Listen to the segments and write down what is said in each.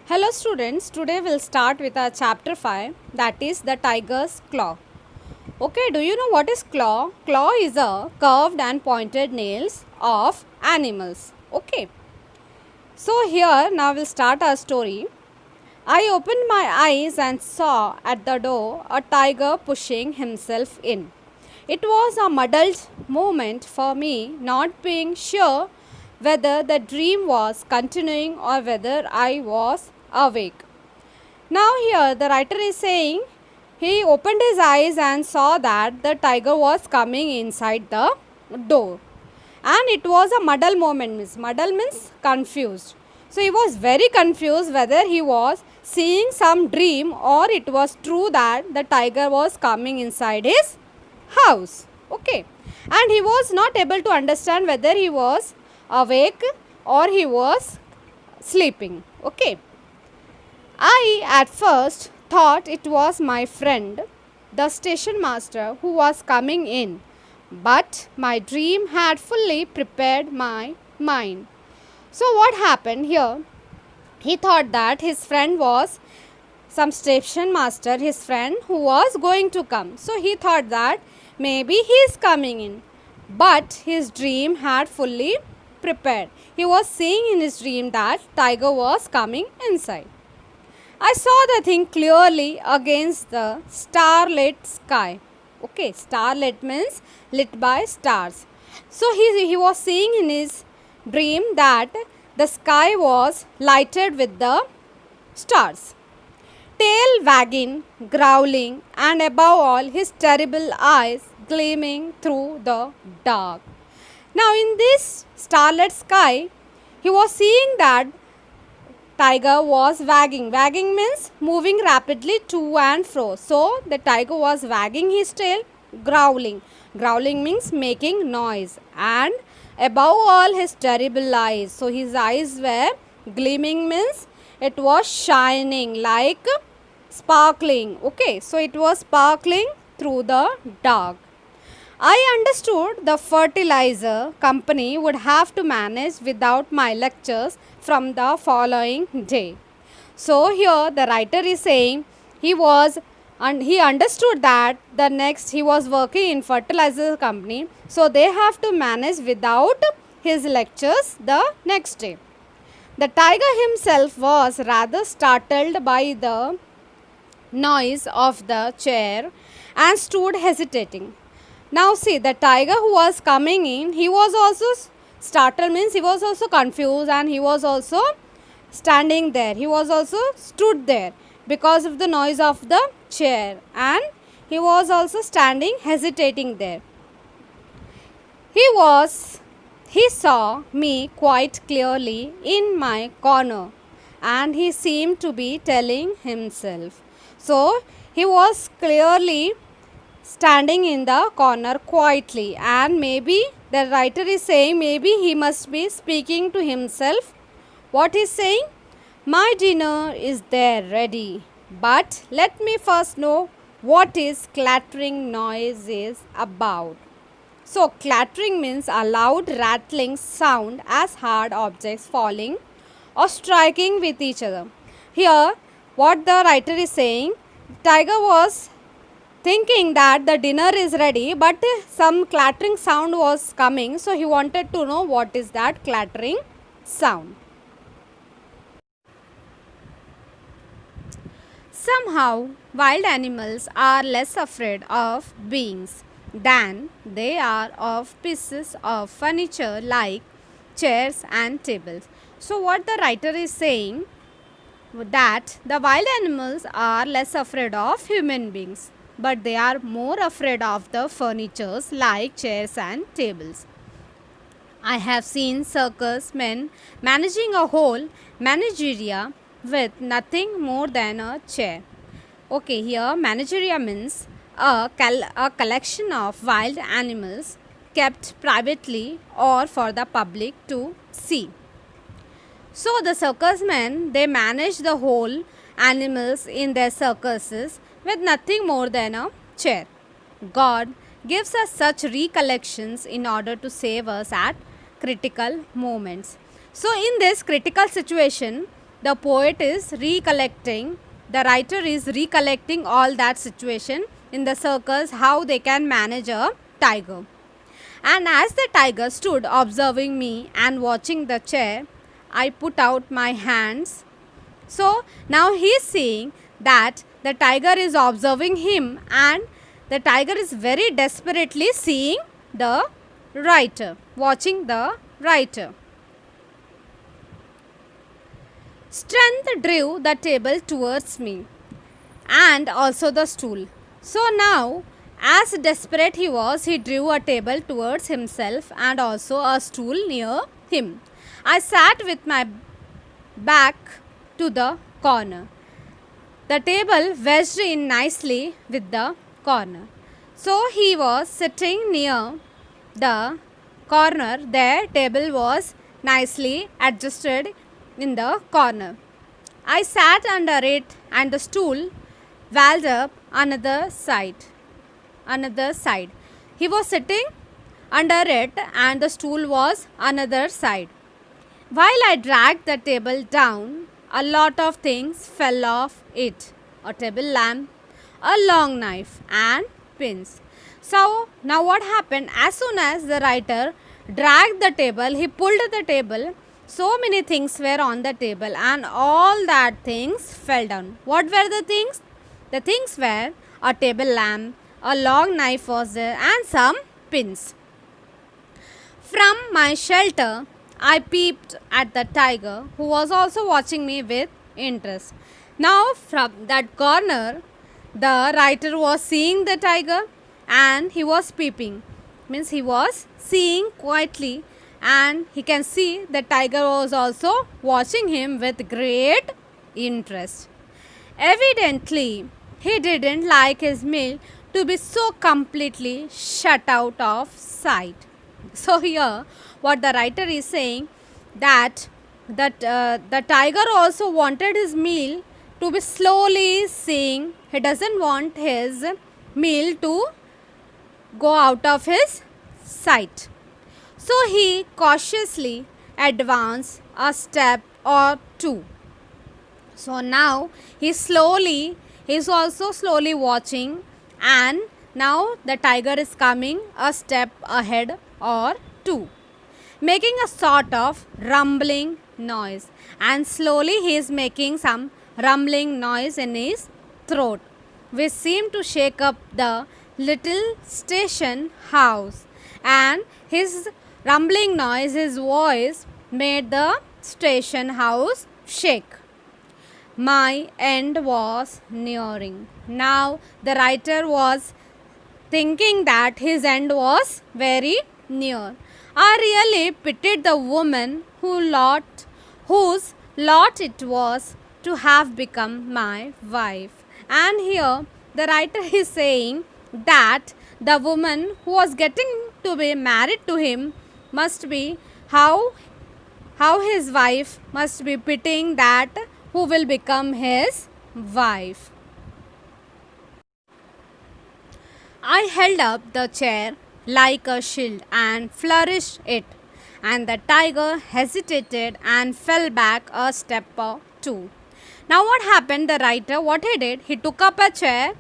Hello students, today we'll start with our chapter 5, that is the tiger's claw. Okay, do you know what is claw? Claw is a curved and pointed nails of animals. Okay, so here now we'll start our story. I opened my eyes and saw at the door a tiger pushing himself in. It was a muddled moment for me, not being sure whether the dream was continuing or whether I was awake. Now, here the writer is saying he opened his eyes and saw that the tiger was coming inside the door. And it was a muddle moment. Muddle means confused. So he was very confused whether he was seeing some dream or it was true that the tiger was coming inside his house. Okay. And he was not able to understand whether he was awake or he was sleeping. Okay. I at first thought it was my friend, the station master, who was coming in, but my dream had fully prepared my mind. So, what happened here? He thought that his friend was some station master, his friend who was going to come. So, he thought that maybe he is coming in, but his dream had fully prepared. He was seeing in his dream that tiger was coming inside. I saw the thing clearly against the starlit sky. Okay, starlit means lit by stars. So he was seeing in his dream that the sky was lighted with the stars. Tail wagging, growling, and above all, his terrible eyes gleaming through the dark. Now, in this starlit sky, he was seeing that tiger was wagging. Wagging means moving rapidly to and fro. So, the tiger was wagging his tail, growling. Growling means making noise. And above all, his terrible eyes. So, his eyes were gleaming means it was shining like sparkling. Okay, so it was sparkling through the dark. I understood the fertilizer company would have to manage without my lectures from the following day. So here the writer is saying he understood that the next he was working in fertilizer company, so they have to manage without his lectures the next day. The tiger himself was rather startled by the noise of the chair and stood hesitating. Now see, the tiger who was coming in, he was also startled means he was also confused and he was also standing there. He was also stood there because of the noise of the chair and he was also standing hesitating there. He saw me quite clearly in my corner and he seemed to be telling himself. So he was clearly standing in the corner quietly, and maybe the writer is saying maybe he must be speaking to himself. What is saying? My dinner is there ready, but let me first know what is clattering noise is about. So clattering means a loud rattling sound as hard objects falling or striking with each other. Here what the writer is saying, tiger was thinking that the dinner is ready, but some clattering sound was coming, so he wanted to know what is that clattering sound. Somehow, wild animals are less afraid of beings than they are of pieces of furniture like chairs and tables. So, what the writer is saying that the wild animals are less afraid of human beings, but they are more afraid of the furnitures like chairs and tables. I have seen circus men managing a whole menagerie with nothing more than a chair. Okay, here menagerie means a collection of wild animals kept privately or for the public to see. So the circus men, they manage the whole animals in their circuses with nothing more than a chair. God gives us such recollections in order to save us at critical moments. So in this critical situation, the poet is recollecting, the writer is recollecting all that situation in the circus, how they can manage a tiger. And as the tiger stood observing me and watching the chair, I put out my hands. So now he is seeing that the tiger is observing him, and the tiger is very desperately seeing the writer, watching the writer. Strength drew the table towards me and also the stool. So now, as desperate he was, he drew a table towards himself and also a stool near him. I sat with my back to the corner. The table wedged in nicely with the corner. So he was sitting near the corner. Their table was nicely adjusted in the corner. I sat under it and the stool walled up another side. He was sitting under it and the stool was another side. While I dragged the table down, a lot of things fell off it. A table lamp, a long knife and pins. So now what happened? As soon as the writer dragged the table, he pulled the table. So many things were on the table and all that things fell down. What were the things? The things were a table lamp, a long knife was there and some pins. From my shelter, I peeped at the tiger who was also watching me with interest. Now from that corner, the writer was seeing the tiger and he was peeping. Means he was seeing quietly, and he can see the tiger was also watching him with great interest. Evidently, he didn't like his meal to be so completely shut out of sight. So here, what the writer is saying, that the tiger also wanted his meal to be slowly seeing. He doesn't want his meal to go out of his sight. So he cautiously advanced a step or two. So now he is also slowly watching, and now the tiger is coming a step ahead or two, making a sort of rumbling noise, and slowly he is making some rumbling noise in his throat, which seemed to shake up the little station house, and his rumbling noise, his voice made the station house shake. My end was nearing. Now the writer was thinking that his end was very near. I really pitied the woman whose lot it was to have become my wife. And here the writer is saying that the woman who was getting to be married to him must be how his wife must be pitying that who will become his wife. I held up the chair like a shield and flourished it, and the tiger hesitated and fell back a step or two. Now what happened? The writer, what he did, he took up a chair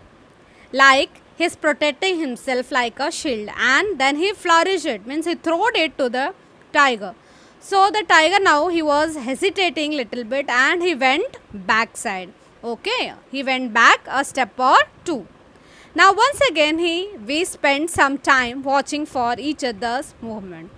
like he's protecting himself like a shield, and then he flourished it, means he threw it to the tiger. So the tiger, now he was hesitating little bit and he went backside. Okay, he went back a step or two. Now once again we spent some time watching for each other's movement.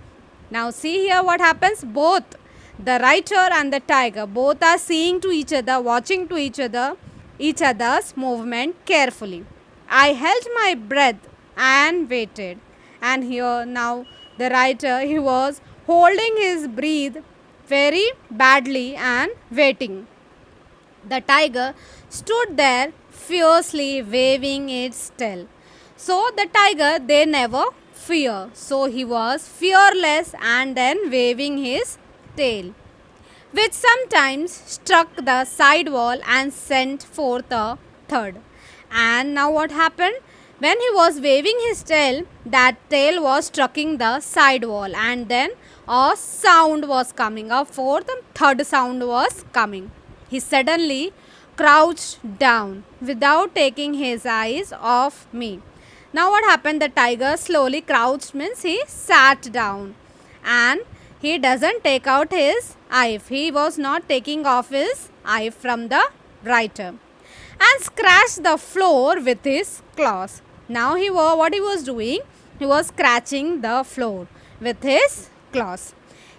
Now see here what happens. Both the writer and the tiger both are seeing to each other, watching to each other's movement carefully. I held my breath and waited. And here now the writer, he was holding his breath very badly and waiting. The tiger stood there fiercely waving its tail. So the tiger, they never fear. So he was fearless and then waving his tail, which sometimes struck the side wall and sent forth a thud. And now what happened? When he was waving his tail, that tail was striking the side wall, and then a sound was coming. A fourth third sound was coming. He suddenly crouched down without taking his eyes off me. Now what happened? The tiger slowly crouched means he sat down, and he doesn't take out his eye. He was not taking off his eye from the writer, and scratched the floor with his claws. Now what he was doing? He was scratching the floor with his claws.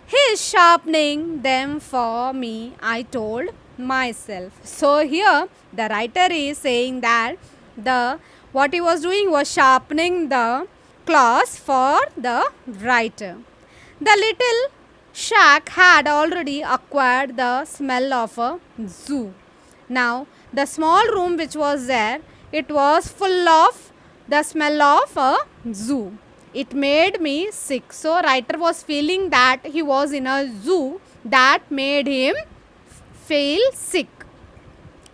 He is sharpening them for me, I told myself. So here the writer is saying that the what he was doing was sharpening the claws for the writer. The little shack had already acquired the smell of a zoo. Now the small room which was there, it was full of the smell of a zoo. It made me sick. So writer was feeling that he was in a zoo, that made him feel sick.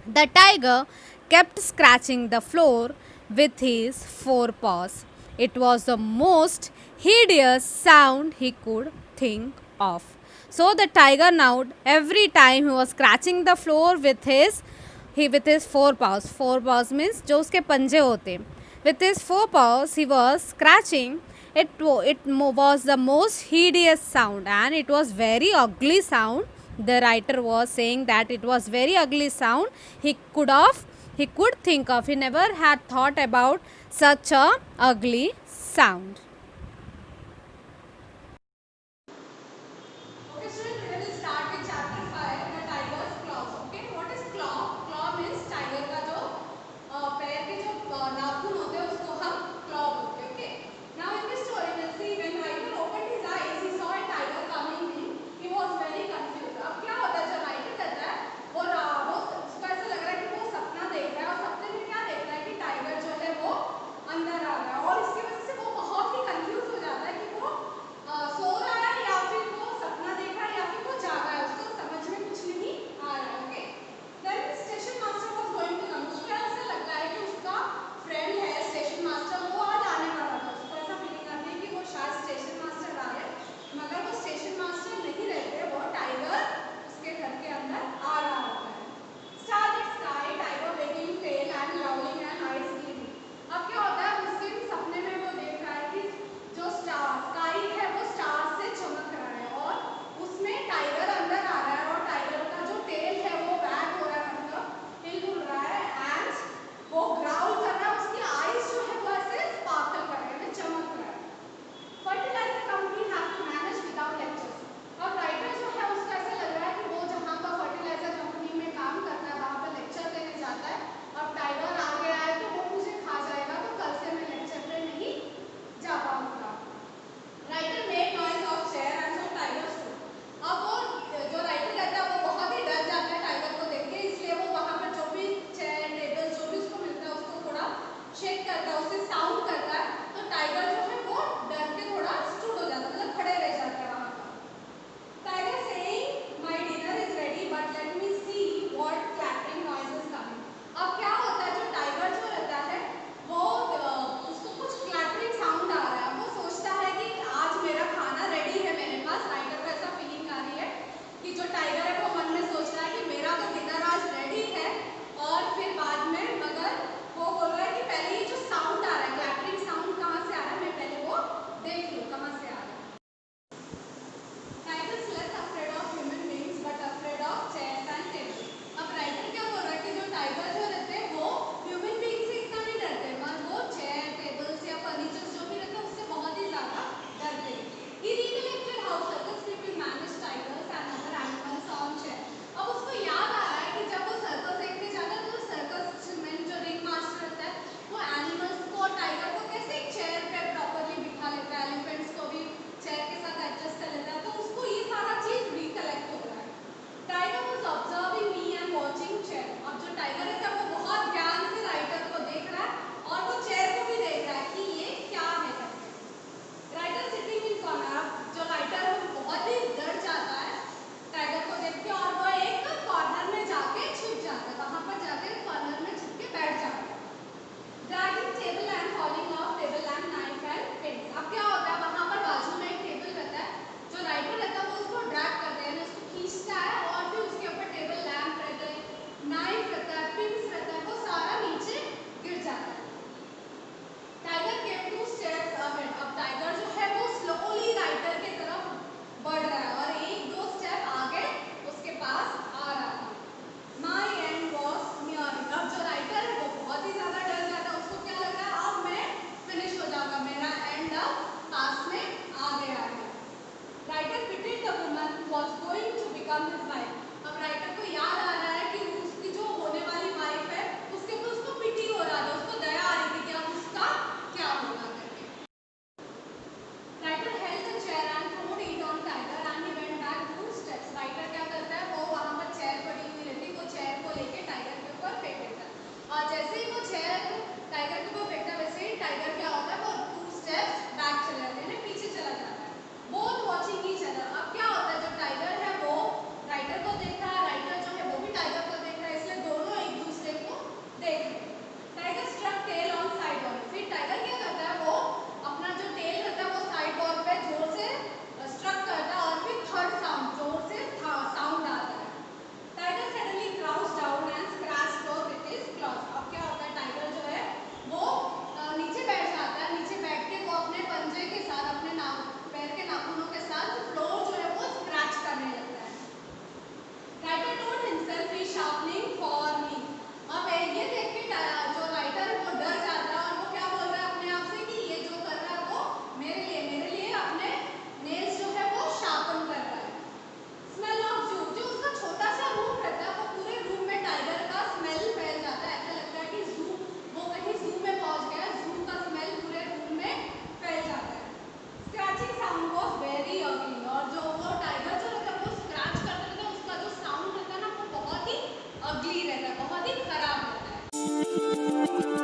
The tiger kept scratching the floor with his forepaws. It was the most hideous sound he could think of. So the tiger now, every time he was scratching the floor with his forepaws. Forepaws means जो उसके पंजे होते. With his forepaws, he was scratching. It was the most hideous sound, and it was very ugly sound. The writer was saying that it was very ugly sound. He could think of. He never had thought about such a ugly sound. Okay, students, we will start with chapter 5, the tiger's claws. Okay, what is claw? Claw means tiger का जो पैर के जो नाखून होते हैं उसको हम claw बोलते हैं. Okay. Now in this story we'll see when tiger opened his eyes, he saw a tiger coming in. He was very confused. अब क्या होता है जब tiger करता है वो उसको ऐसा लग रहा है कि वो सपना देख रहा है, और सपने में क्या देख रहा है कि टाइगर जो है वो अंदर आ रहा है, और इसकी वजह से वो बहुत ही बहुत ही खराब होता है।